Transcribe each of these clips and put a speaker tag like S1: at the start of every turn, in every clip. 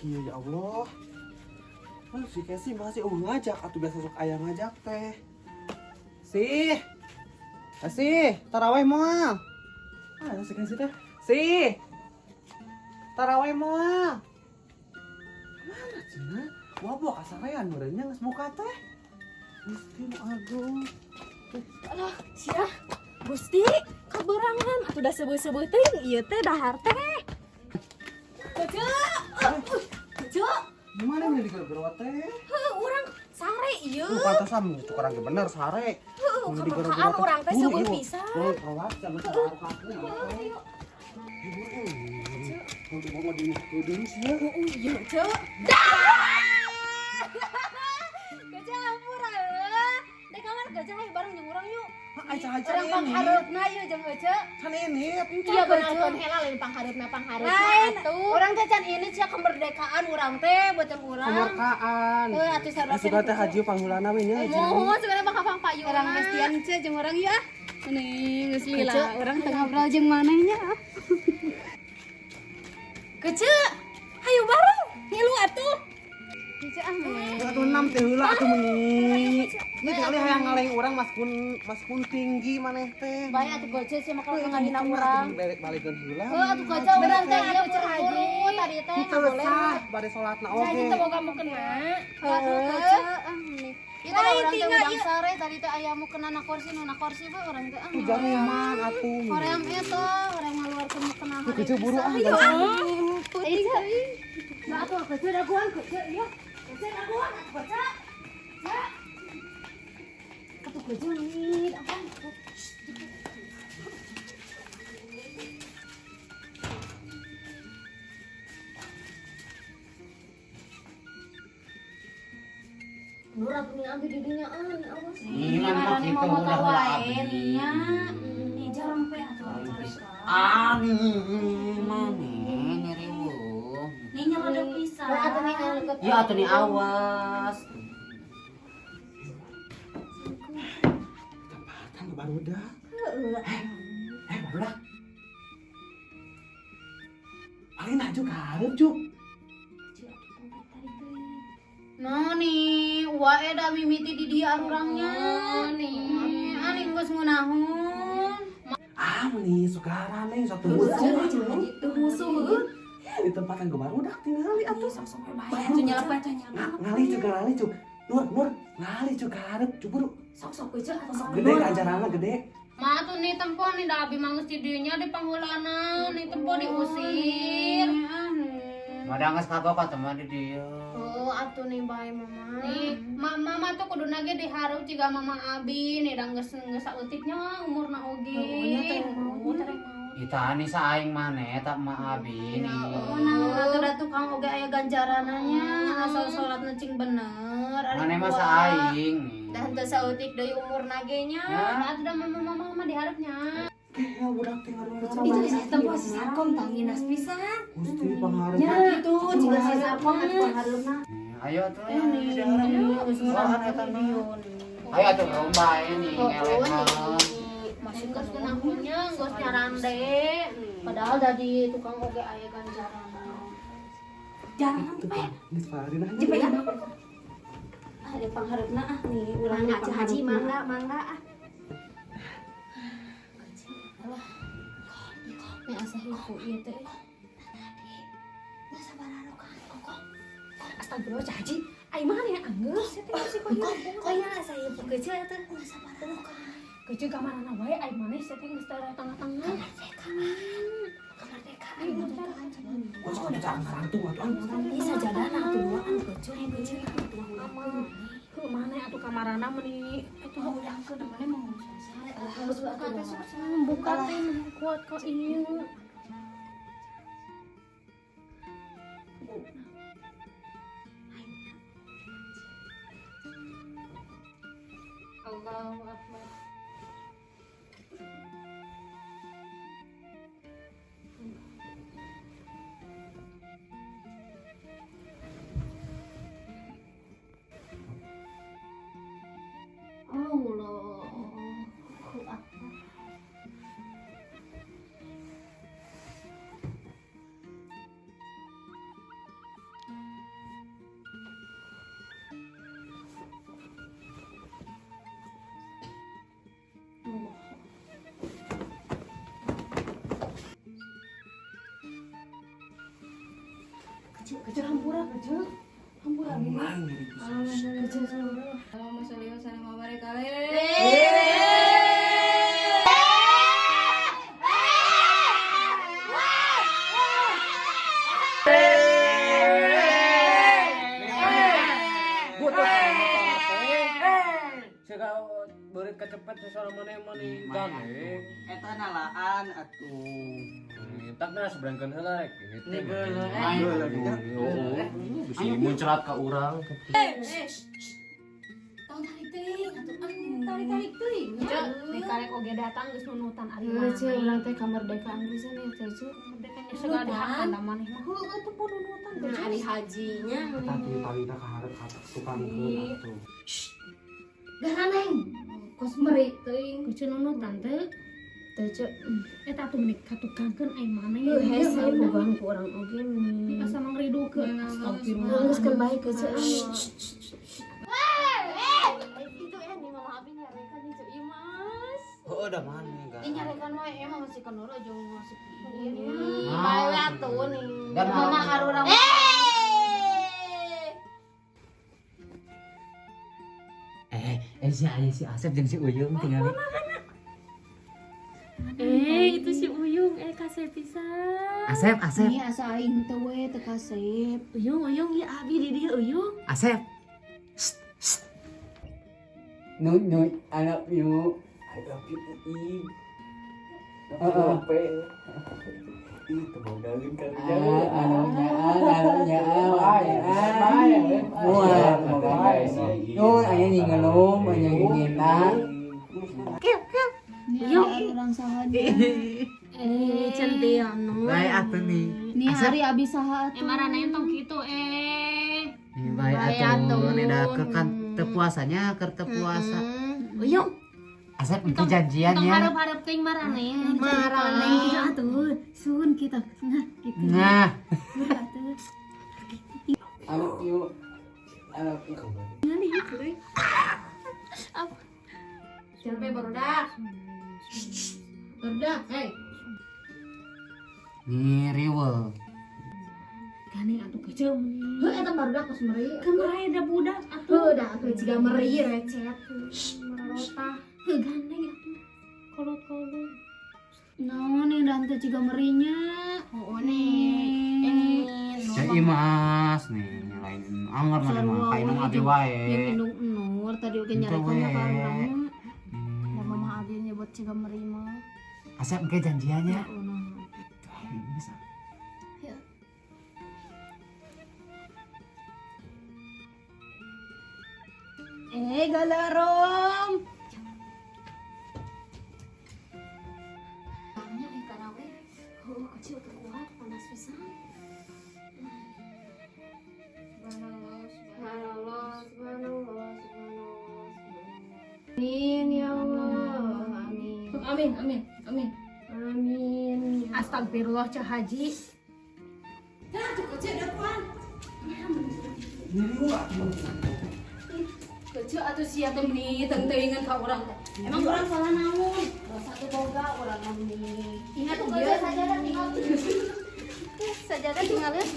S1: kieu ya Allah. Si Kesi masih ngajak atuh biasa sok aya ngajak teh. Sih, tarawih moal. Si Kesi teh. Tarawih moal. Mana cenah? Wabok asarean meureunnya geus buka teh. Gusti Agung.
S2: Alah, sia. Gusti, kaberangan atuh da sebeuh-sebeuh teh ieu teh dahar teh. Cuk.
S1: Gimana nih digerot teh?
S2: Urang sare ieu.
S1: Pantesan cuk urang ge bener sare.
S2: Keberkaan urang teh seueur pisan.
S1: Rawat sama sabar kaku. Untuk mau di kudung sih.
S2: Iya, Cuk. Gajah ampura. Dek kamar gajah ayo bareng jeung urang yuk.
S1: Aca-aca
S2: Urang panghareupna ieu jeung Ece.
S1: Can ini.
S2: Iya bener kan hela lain panghareupna atuh. Urang teh can ini cia kemerdekaan urang teh beuteung urang.
S1: Kemerdekaan.
S2: Atuh sarua.
S1: Sudah teh haji panggulana we nya.
S2: Mohon sebenarnya pang payung. Urang mestian Ece jeung urang ieu ah. Nih geus lila. Urang teu ngobrol jeung manehnya. Kece, hayu bareng. Ngilu atuh. Kece ah meh.
S1: Atuh 6 teh heula atuh meuni. Ieu kali hayang ngaleng urang maskun tinggi maneh teh.
S2: Bae atuh Kece sih maka ngahina urang.
S1: Balik-balikeun heula.
S2: Atuh Kece urang teh ieu cemburu tadi teh
S1: boleh. Bade salatna oge.
S2: Jadi teh boga mukena. Atuh Kece ah nih. Ieu teh urang teh udang sare tadi teh aya mukena na kursi bae urang teh ah.
S1: Jangan atuh.
S2: Hoream eta, hoream ngaluarkeun mukena.
S1: Kece buru ah.
S2: Nah atuh Kece daguan Kece ieu. Kece daguan Kece. Ya. Atuh Kece nih, apa? Nurah punya abi didinya nih awas.
S3: Ini
S2: mau motor wae nya. Nih jarang pe atuh.
S3: Mana nyeri wuh.
S2: Nih nyelodok pisan. Atuh nih deket.
S3: Ya atuh nih awas.
S1: Tempatan barudak. Barudak. Paling aju ka hareup, Cuk.
S2: No nih, wae da mimiti di dia arurangnya. Nih, ani geus ngeunahun.
S1: Meni sukaran nih satu musuh.
S2: Itu musuh.
S1: Di tempat yang barudak tinggal atuh sok-sok
S2: Bae atuh nyelep
S1: ngali Cuk. Nur, ngali Cuk ka hareup, Cuk buru.
S2: sok-sok aja sok.
S1: Gede ajaranna gede.
S4: Ma tuh nih tempo nih da abi mangus di dinya di panggulana nih tempo diusir.
S3: Madang geus kaboka teh mah di dieu.
S2: Oh, atuh nih bae mama.
S4: Nih, mama tuh kudu nage dihareup ciga mama abi nih da geus saeutiknya umurna oge.
S3: Ita nih saing maneh tak ma abi nih.
S2: Nah, atuh da tukang oge aya ganjarananya asal salatna cing bener.
S3: Maneh mah saing nih.
S2: Dan teu saeutik deui umurna ge nya.
S4: Nah, atuh da mama diharapnya.
S1: Ya budak tinggal
S2: Itu si tempo si Sarkom tanginas pisan.
S1: Gusti panghareup.
S2: Ya itu ciga si Sarkom atuh panghareupna.
S3: Ayo atuh dihareup. Eta nih. Ayo atuh lomba nih ngelehna.
S4: Masih geus ngeunahunnya geus nyarande.
S2: Padahal dari tukang oge aya ganjaranna. Jarang pe.
S1: Geus parin aja.
S2: Cepet ya. Ada panghareupna ah nih urang haji mangga ah. Nih asa hiku ieu teh. Masa bararo kan kok. Astagfirullah haji. Ai mana ya anggeus teh si koyo. Koyo asa hiku kecil teh. Masa bararo kan. Kecil kamarana wae ai maneh teh geus tengah-tengah. Kemerdekaan.
S1: Wes kok jangan tuh atuh.
S2: Bisa jadana atuh duaan kecil tuang aman. Ku mana atuh kamarana meuni atuh urangkeun maneh mau harus buka teh kuat kok ieu.
S4: Allahu akbar.
S2: Allahu akbar. Kecil hampura kecil. Hampura gini. Kecil hampura.
S4: Allahumma sholli wa sallim wa barik
S3: Berit kecepet sesuatu mana-mana gane.
S1: Eta nalaan atuh.
S3: Tak na seberangkan heula rek gitu.
S1: Ayo lagi kan.
S3: Bisa muncrat ka urang.
S4: Tong tarik teuing atuh tarik teuing. Dikarek oge datang geus nunutan ari mah.
S2: Ceu urang teh kamardekaan pisan ya teh Ceu.
S4: Merdekanya segala dihakan da maneh mah. Heueuh tuh pun nunutan teh.
S2: Nah, ari hajinya.
S1: Tapi tawina ka hareup tukang keun atuh.
S2: Garaneng. Kos meri teuing.
S4: Geus nunutan teh.
S2: Teh Ceu.
S4: Eta atuh menik katukangkeun ai maneh.
S2: Hese bogaan ku urang oge nih.
S4: Asa mangridukeun astagfirullah.
S2: Geus kan baik ke Ceu.
S5: Itu ya nih mama Abi nyarekan nih Ceu Imas.
S1: Oh, udah mana enggak?
S5: Ini nyarekan wae emang masih kenoro jeung masih ini.
S3: Ah.
S5: Bae atuh nih.
S3: Dan
S5: Mana arurang.
S3: Si Asep jeung si Uyung tinggal.
S5: Itu si Uyung kasep pisan.
S3: Asep.
S5: Ini asa aing teh we teu kasep. Uyung ya Abi di dieu Uyung.
S3: Asep. Nu anak you. I love you. Itu modalin kerja. Anunya. Aya ngingelum, aya ngina.
S5: Uyung urang saha nih.
S2: Centiano.
S3: Bae atuh nih.
S5: Nih hari Abi saha atuh.
S4: Marana entong kitu
S3: Bae atuh nedakeun kan teu puasanya keur teu puasa.
S5: Uyung.
S3: Asep itu janjiannya.
S4: harap-harap teuing marane.
S5: Marane atuh. Sun kita. Nah, gitu.
S3: Nah.
S5: Atuh.
S3: I love you.
S4: Siapa barudak? Barudak, hei.
S3: Nih riweuh.
S2: Gane atuh kecil. Heuh eta barudak kos meri.
S4: Kemarin ada budak
S2: Heuh da atuh ciga meri recet.
S4: mararota.
S2: Heuh gandeng atuh.
S4: Kolot-kolot.
S2: Naon nih dan teh ciga merinya.
S4: Oh nih.
S3: Cek Imas nih nyalain anggar mana mah kain abi wae.
S5: Yang indung nur tadi oge nyarekannya ka urang mah. Da mama Abi nyebut ciga meri mah.
S3: Asep engke janjiannya.
S5: Ulah.
S3: Bisa.
S5: Galarom. Tanya kana we. Kecil teu kuat panas pisan. Amin ya Allah. Amin. Amin.
S4: Astagfirullah Cah Haji.
S5: Kecil atuh sia teh nih teuing-teuingan ka urang teh. Emang urang salah naon? Dosa teh boga urang nih. Ingat dia sajadah tinggal. Sajadah tinggal geus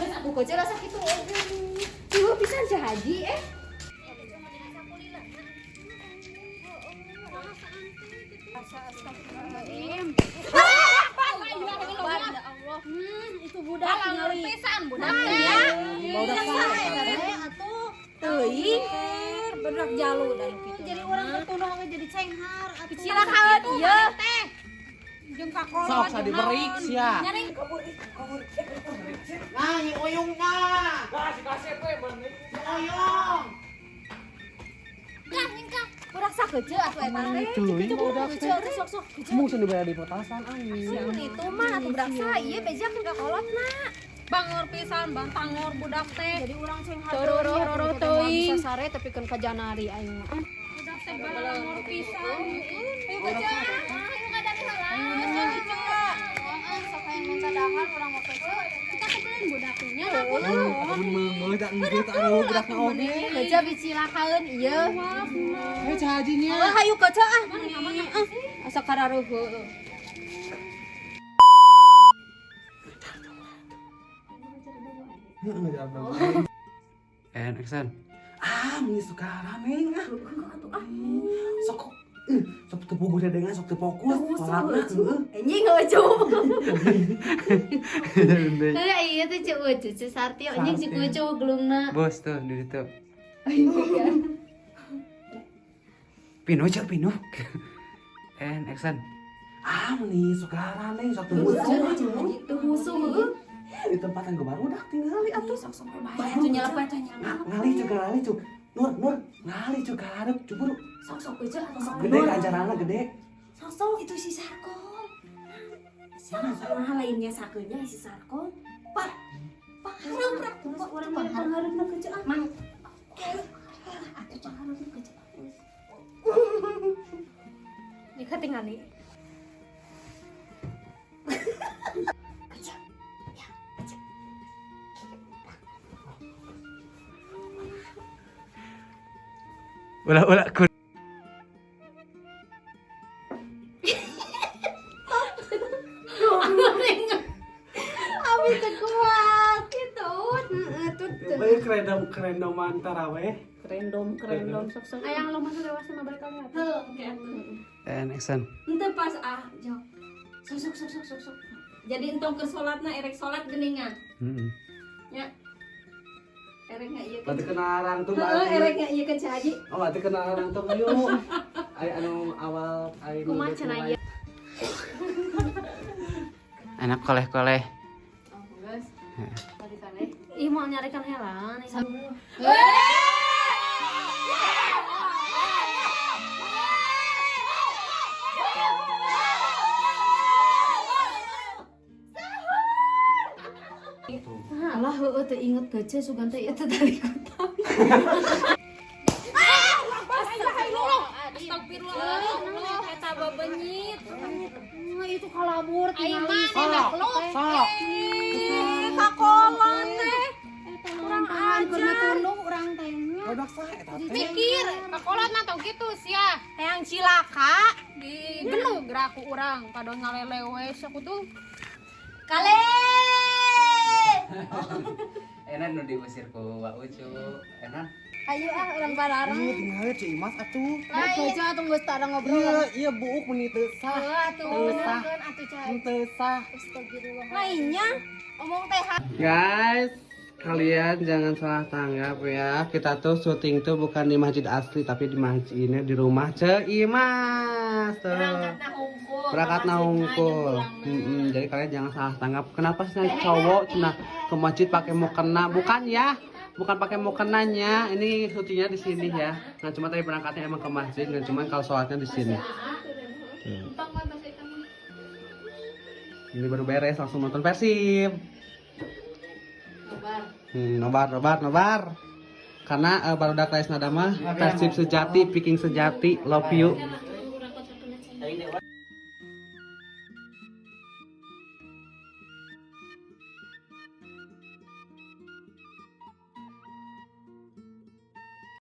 S5: atuh kecil rasa kitu oge. Ieu pisan Cah Haji itu budak ningali
S4: Pisan budak
S5: ya.
S4: Budak
S5: Atuh teuing budak jalu dan kitu. Jadi urang bertunduk oge jadi cenghar atuh. Cilakaeun ieu.
S4: jeung ka kolot.
S1: Sok sa diberik sia.
S5: Nyaring
S3: Nah, ini Uyungnya.
S1: Nah, si Kasep we bener.
S3: Uyung.
S5: kah nyingkah. Budak sakeuceu atuh eta teh.
S1: Teuing budak teh.
S5: Kecil atuh sok
S1: Mungkin dibayar di petasan angin.
S5: Siun itu mah atuh budak sa ieu beja ke kolotna.
S4: Bangor pisan, bantangor budak teh.
S5: Jadi urang cenghar
S4: Tororo teuing.
S5: bisa sare tapi kan ka janari aing mah.
S4: Budak teh bangor pisan.
S5: Ayo baca. Ayo ngadani heula. Sok aya minta dahar urang mau kecil. Kita kebeulin budaknya lah.
S1: Meungeut da enggeut anu budakna oge.
S5: Beja bicilakaeun ieu.
S1: Hei Cah Hajinya.
S5: Oh, hayu kecil ah. Asa kararuh heueuh.
S1: Heeh, jawab.
S3: And action.
S1: Meni sekarang neng. Sok sok teu puguh dengan sok teu fokus. Soalna heeh.
S2: Anjing lucu.
S4: Iya tuh cucu Sarti anjing si kucu gelungna.
S3: Bos tuh di situ. Pino cek Pino. And action.
S1: Meni sekarang neng sok teu musuh.
S2: Itu musuh heuh.
S1: Di tempat yang baru udah tinggali atuh.
S2: Sok batu nyelap.
S1: Ngali cuk. Nur, ngali cuk hareup cuburu.
S2: Sok aja sok
S1: Gede kancarana gede.
S2: Sok itu si Sarko. Sama lainnya sakeunnya si Sarko. Pak hareup urang kerja. Mang. Atuh cak hareup kerja.
S4: Jika tingali.
S3: Ulah kun.
S2: Abi teu kuat itu.
S1: Bae kerendoman taraweh.
S2: Kerendom sok.
S4: Ayang lo masuk dewasa mah balik kali apa?
S3: And action.
S2: Henteu pas jauh. Sok. Jadi entong ke salatna erek salat geuningan.
S3: Heeh.
S2: Nya. Erek nga ieu
S1: Berarti kena arang tuh
S2: Heeh, erek nga ieu ke Haji.
S1: Oh, berarti kena arang tuh yuk. Anu awal ai
S4: Kumaha cenah ieu?
S3: Anak koleh-koleh.
S2: Oh, geus. Tadi kan
S4: Ih mau nyarikan helan.
S2: Alah heueuh teu inget gece sugan teh ieu teh dari kota.
S4: Astagfirullah, eta babenyit.
S2: Itu kalabur
S4: Ai mah enak lo.
S2: kakolon teh.
S4: Urang tahan keur tunduk urang teh.
S1: Produk sah eta teh.
S4: Mikir, kakolot mah tau gitu sia. Hayang cilaka di gelut gerak ku urang padahal ngalele we aku tuh.
S2: Kale.
S3: Enak nu diusir ku Wak Ucu. Enak.
S4: Ayo urang barareng.
S1: Iya, tinggal cek Imas atuh.
S4: Aja tunggu geus tara ngobrol.
S1: Iya buuk meni teu sah.
S4: Atuh benerkeun atuh cai.
S1: Teu sah.
S4: Astagfirullah.
S2: Lainnya
S4: Omong teh
S3: Guys, kalian jangan salah tanggap ya. Kita tuh syuting tuh bukan di masjid asli tapi di masjid ini di rumah Imas. Tuh. Berangkat hungkul. Jadi kalian jangan salah tanggap. Kenapa sih cowok cenah ke masjid pakai mukena? Bukan ya. Bukan pakai mukenanya. Ini syutingnya di sini ya. Nah, cuma tadi berangkatnya emang ke masjid dan cuma kalau sholatnya di sini. Ini baru beres langsung nonton Persib. Nobar. Karena baru udah Krais Nadama Persib sejati, Viking sejati, love you.